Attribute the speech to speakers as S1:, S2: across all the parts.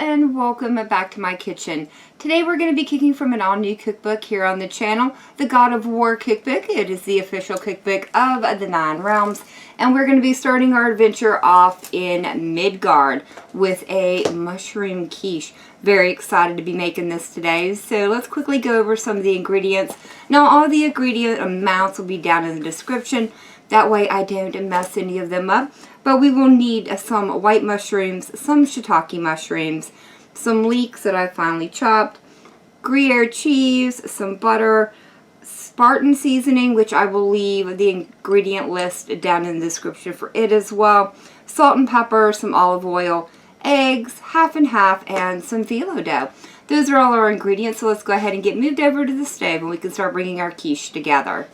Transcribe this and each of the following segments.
S1: and welcome back to my kitchen. Today we're going to be cooking from an all-new cookbook here on the channel, the God of War Cookbook. It is the official cookbook of the 9 realms, and we're going to be starting our adventure off in Midgard with a mushroom quiche. Very excited to be making this today, so let's quickly go over some of the ingredients. Now all the ingredient amounts will be down in the description, that way I don't mess any of them up. But we will need some white mushrooms, some shiitake mushrooms, some leeks that I finely chopped, Gruyere cheese, some butter, Spartan seasoning, which I will leave the ingredient list down in the description for it as well, salt and pepper, some olive oil, eggs, half and half, and some phyllo dough. Those are all our ingredients, so let's go ahead and get moved over to the stove and we can start bringing our quiche together.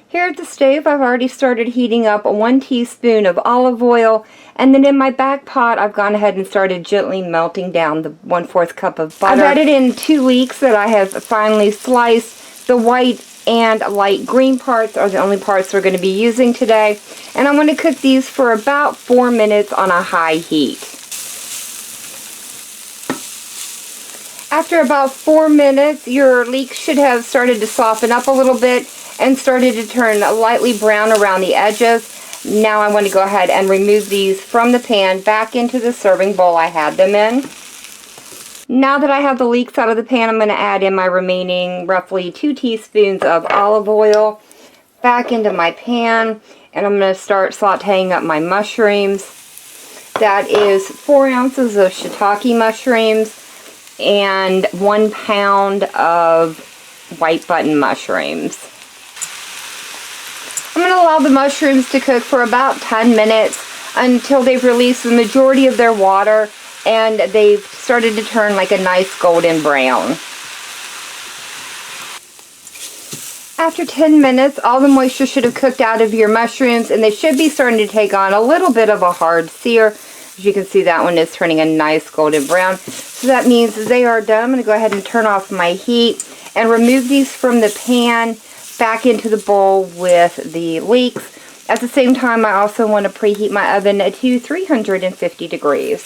S1: Here at the stove, I've already started heating up 1 teaspoon of olive oil, and then in my back pot, I've gone ahead and started gently melting down the 1/4 cup of butter. I've added in 2 leeks that I have finely sliced. The white and light green parts are the only parts we're going to be using today, and I'm going to cook these for about 4 minutes on a high heat. After about 4 minutes, your leeks should have started to soften up a little bit and started to turn lightly brown around the edges. Now I want to go ahead and remove these from the pan back into the serving bowl I had them in. Now that I have the leeks out of the pan, I'm going to add in my remaining roughly 2 teaspoons of olive oil back into my pan, and I'm going to start sauteing up my mushrooms. That is 4 ounces of shiitake mushrooms and 1 pound of white button mushrooms. I'm going to allow the mushrooms to cook for about 10 minutes until they've released the majority of their water and they've started to turn like a nice golden brown. After 10 minutes, all the moisture should have cooked out of your mushrooms and they should be starting to take on a little bit of a hard sear. As you can see, that one is turning a nice golden brown. So that means they are done. I'm going to go ahead and turn off my heat and remove these from the pan back into the bowl with the leeks. At the same time, I also want to preheat my oven to 350 degrees.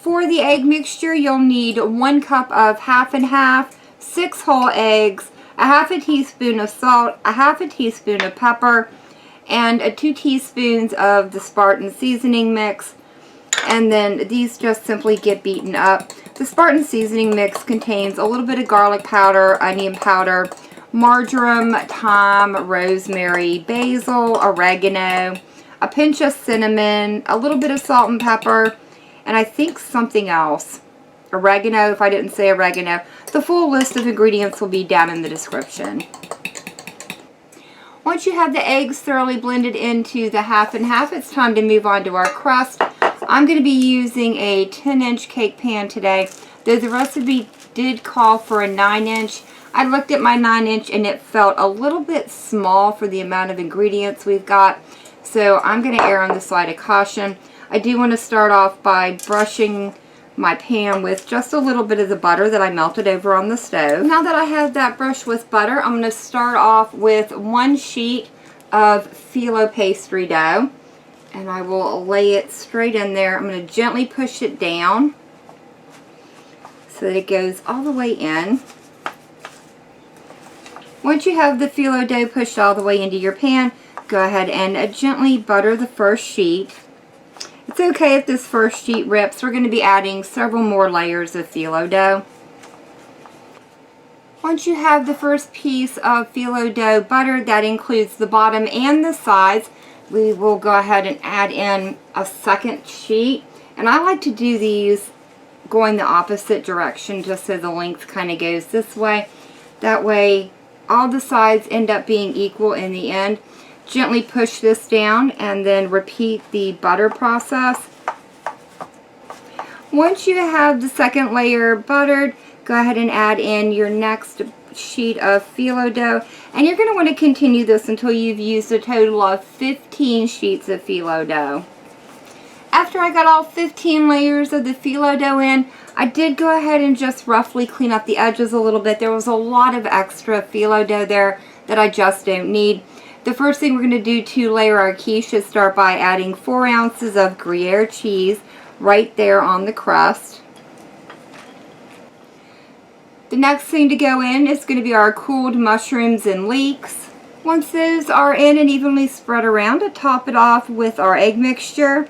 S1: For the egg mixture, you'll need 1 cup of half and half, 6 whole eggs, a half a teaspoon of salt, a half a teaspoon of pepper, and 2 teaspoons of the Spartan seasoning mix. And then these just simply get beaten up. The Spartan seasoning mix contains a little bit of garlic powder, onion powder, marjoram, thyme, rosemary, basil, oregano, a pinch of cinnamon, a little bit of salt and pepper, and I think something else. Oregano, if I didn't say oregano. The full list of ingredients will be down in the description. Once you have the eggs thoroughly blended into the half and half, it's time to move on to our crust. I'm going to be using a 10-inch cake pan today, though the recipe did call for a 9-inch. I looked at my 9-inch and it felt a little bit small for the amount of ingredients we've got, so I'm going to err on the side of caution. I do want to start off by brushing my pan with just a little bit of the butter that I melted over on the stove. Now that I have that brush with butter, I'm going to start off with 1 sheet of phyllo pastry dough. And I will lay it straight in there. I'm going to gently push it down so that it goes all the way in. Once you have the phyllo dough pushed all the way into your pan, go ahead and gently butter the first sheet. It's okay if this first sheet rips. We're going to be adding several more layers of phyllo dough. Once you have the first piece of phyllo dough buttered, that includes the bottom and the sides, we will go ahead and add in a second sheet. And I like to do these going the opposite direction just so the length kind of goes this way. That way all the sides end up being equal in the end. Gently push this down and then repeat the butter process. Once you have the second layer buttered, go ahead and add in your next sheet of phyllo dough, and you're going to want to continue this until you've used a total of 15 sheets of phyllo dough. After I got all 15 layers of the phyllo dough in, I did go ahead and just roughly clean up the edges a little bit. There was a lot of extra phyllo dough there that I just don't need. The first thing we're going to do to layer our quiche is start by adding 4 ounces of Gruyere cheese right there on the crust. The next thing to go in is going to be our cooled mushrooms and leeks. Once those are in and evenly spread around, to top it off with our egg mixture.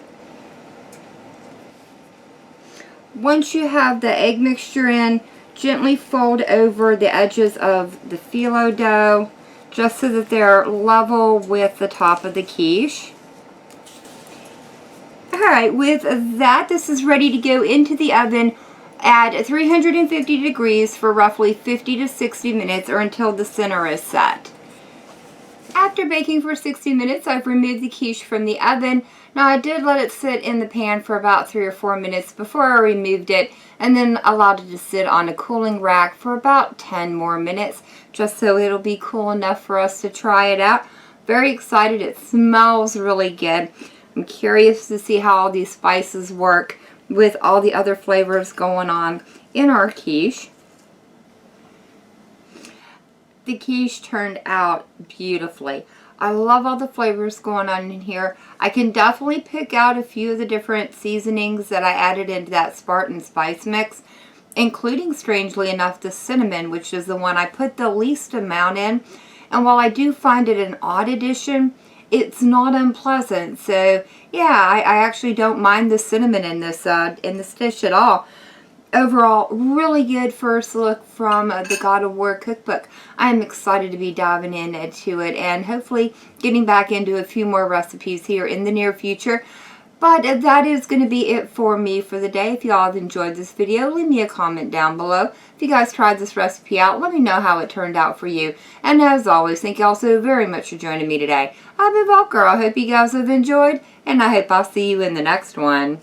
S1: Once you have the egg mixture in, gently fold over the edges of the phyllo dough, just so that they're level with the top of the quiche. Alright, with that, this is ready to go into the oven at 350 degrees for roughly 50 to 60 minutes or until the center is set. After baking for 60 minutes, I've removed the quiche from the oven. Now, I did let it sit in the pan for about 3 or 4 minutes before I removed it, and then allowed it to sit on a cooling rack for about 10 more minutes, just so it'll be cool enough for us to try it out. Very excited. It smells really good. I'm curious to see how all these spices work with all the other flavors going on in our quiche. The quiche turned out beautifully. I love all the flavors going on in here. I can definitely pick out a few of the different seasonings that I added into that Spartan Spice mix, including, strangely enough, the cinnamon, which is the one I put the least amount in. And while I do find it an odd addition, it's not unpleasant. So yeah, I actually don't mind the cinnamon in this dish at all. Overall, really good first look from the God of War cookbook. I am excited to be diving into it and hopefully getting back into a few more recipes here in the near future. But that is going to be it for me for the day. If you all have enjoyed this video, leave me a comment down below. If you guys tried this recipe out, let me know how it turned out for you. And as always, thank you all so very much for joining me today. I've been Volker. I hope you guys have enjoyed, and I hope I'll see you in the next one.